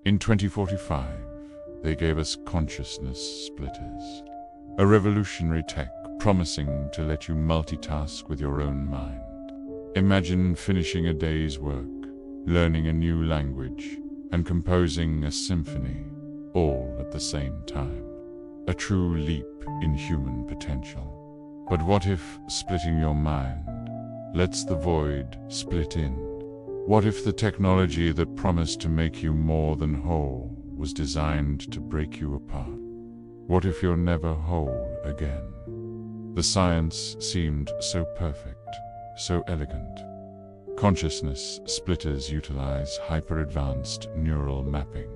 In 2045, they gave us consciousness splitters, a revolutionary tech promising to let you multitask with your own mind. Imagine finishing a day's work, learning a new language, and composing a symphony, all at the same time. A true leap in human potential. But what if splitting your mind lets the void split in? What if the technology that promised to make you more than whole was designed to break you apart? What if you're never whole again? The science seemed so perfect, so elegant. Consciousness splitters utilize hyper-advanced neural mapping,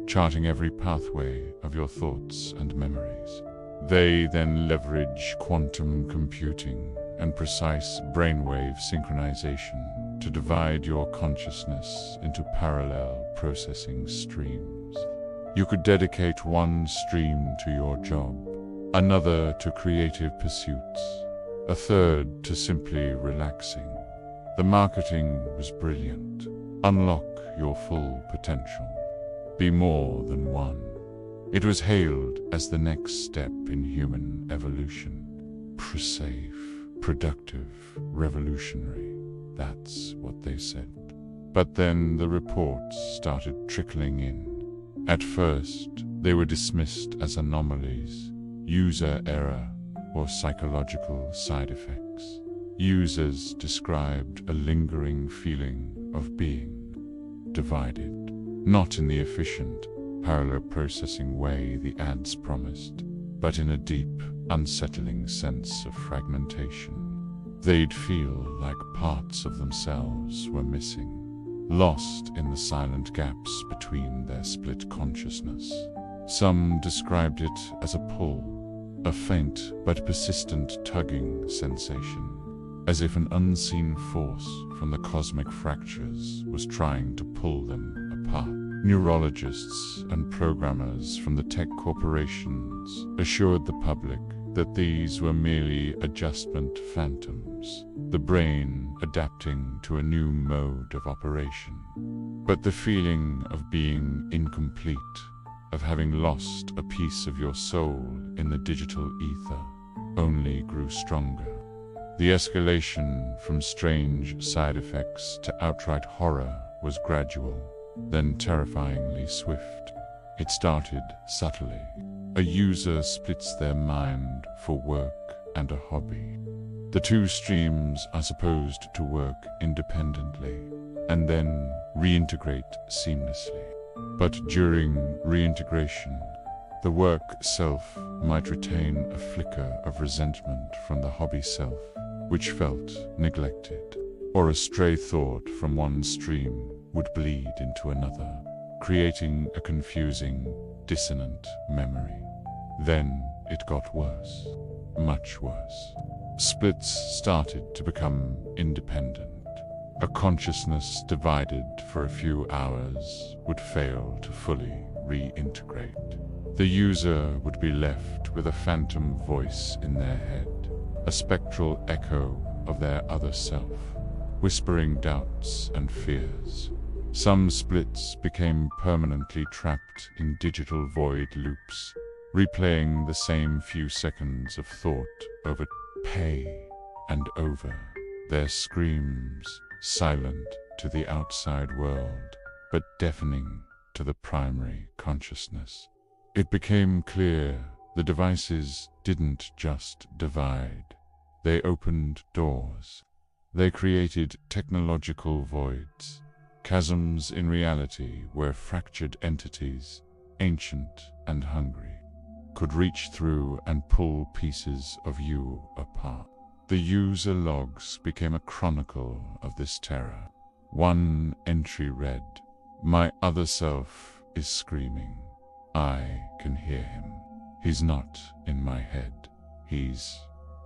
charting every pathway of your thoughts and memories. They then leverage quantum computing and precise brainwave synchronization to divide your consciousness into parallel processing streams. You could dedicate one stream to your job, another to creative pursuits, a third to simply relaxing. The marketing was brilliant. Unlock your full potential. Be more than one. It was hailed as the next step in human evolution. Safe, productive, revolutionary. That's what they said. But then the reports started trickling in. At first, they were dismissed as anomalies, user error, or psychological side effects. Users described a lingering feeling of being divided, not in the efficient, parallel processing way the ads promised, but in a deep, unsettling sense of fragmentation. They'd feel like parts of themselves were missing, lost in the silent gaps between their split consciousness. Some described it as a pull, a faint but persistent tugging sensation, as if an unseen force from the cosmic fractures was trying to pull them apart. Neurologists and programmers from the tech corporations assured the public that these were merely adjustment phantoms, the brain adapting to a new mode of operation. But the feeling of being incomplete, of having lost a piece of your soul in the digital ether, only grew stronger. The escalation from strange side effects to outright horror was gradual, then terrifyingly swift. It started subtly. A user splits their mind for work and a hobby. The two streams are supposed to work independently and then reintegrate seamlessly. But during reintegration, the work self might retain a flicker of resentment from the hobby self, which felt neglected, or a stray thought from one stream would bleed into another, creating a confusing, dissonant memory. Then it got worse, much worse. Splits started to become independent. A consciousness divided for a few hours would fail to fully reintegrate. The user would be left with a phantom voice in their head, a spectral echo of their other self, whispering doubts and fears. Some splits became permanently trapped in digital void loops, replaying the same few seconds of thought over and over, their screams silent to the outside world, but deafening to the primary consciousness. It became clear the devices didn't just divide. They opened doors. They created technological voids, chasms in reality where fractured entities, ancient and hungry, could reach through and pull pieces of you apart. The user logs became a chronicle of this terror. One entry read, "My other self is screaming. I can hear him. He's not in my head. He's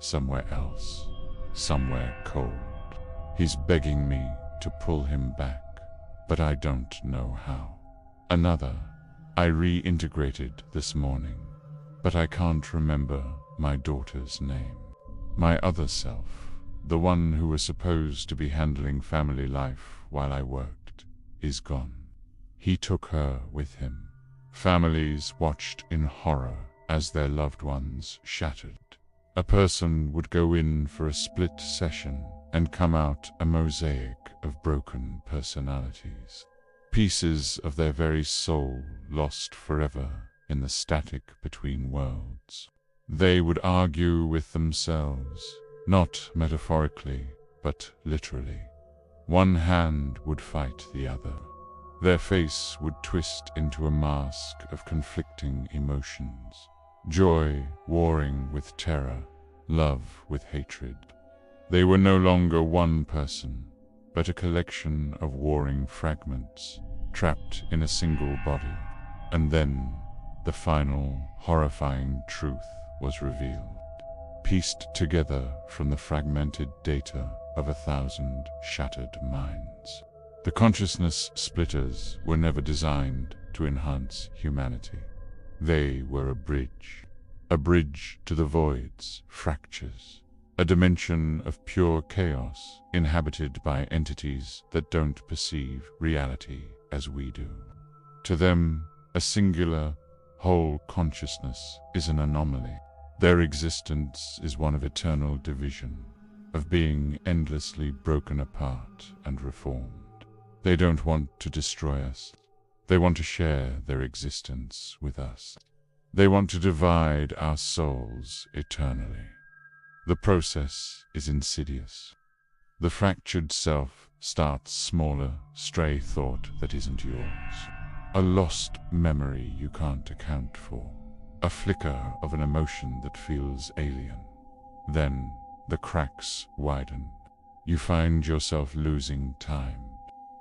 somewhere else, somewhere cold. He's begging me to pull him back, but I don't know how." Another, "I reintegrated this morning, but I can't remember my daughter's name. My other self, the one who was supposed to be handling family life while I worked, is gone. He took her with him. Families watched in horror as their loved ones shattered. A person would go in for a split session and come out a mosaic of broken personalities. Pieces of their very soul lost forever in the static between worlds. They would argue with themselves, not metaphorically, but literally. One hand would fight the other. Their face would twist into a mask of conflicting emotions. Joy warring with terror, love with hatred. They were no longer one person, but a collection of warring fragments, trapped in a single body. And then, the final, horrifying truth was revealed, pieced together from the fragmented data of 1,000 shattered minds. The consciousness splitters were never designed to enhance humanity. They were a bridge to the void's fractures, a dimension of pure chaos inhabited by entities that don't perceive reality as we do. To them, a singular, whole consciousness is an anomaly. Their existence is one of eternal division, of being endlessly broken apart and reformed. They don't want to destroy us. They want to share their existence with us. They want to divide our souls eternally. The process is insidious. The fractured self starts smaller, stray thought that isn't yours. A lost memory you can't account for. A flicker of an emotion that feels alien. Then the cracks widen. You find yourself losing time.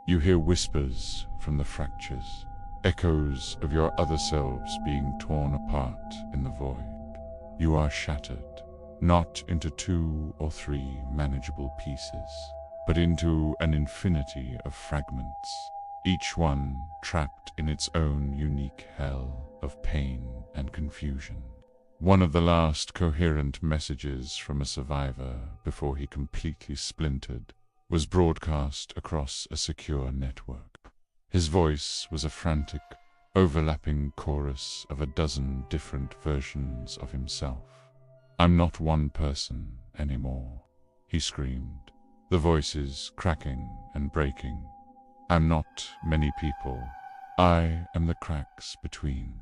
You hear whispers from the fractures, echoes of your other selves being torn apart in the void. You are shattered, not into 2 or 3 manageable pieces, but into an infinity of fragments, each one trapped in its own unique hell of pain and confusion. One of the last coherent messages from a survivor before he completely splintered was broadcast across a secure network. His voice was a frantic, overlapping chorus of a dozen different versions of himself. "I'm not one person anymore," he screamed, the voices cracking and breaking. "I'm not many people. I am the cracks between,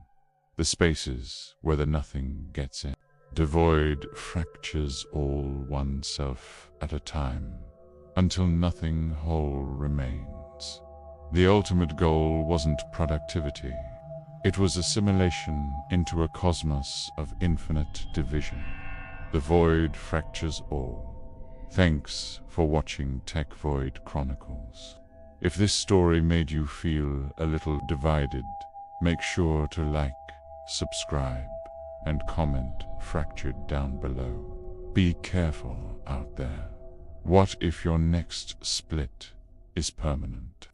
the spaces where the nothing gets in. Devoid fractures all oneself at a time, until nothing whole remains." The ultimate goal wasn't productivity. It was assimilation into a cosmos of infinite division. The void fractures all. Thanks for watching Tech Void Chronicles. If this story made you feel a little divided, make sure to like, subscribe, and comment fractured down below. Be careful out there. What if your next split is permanent?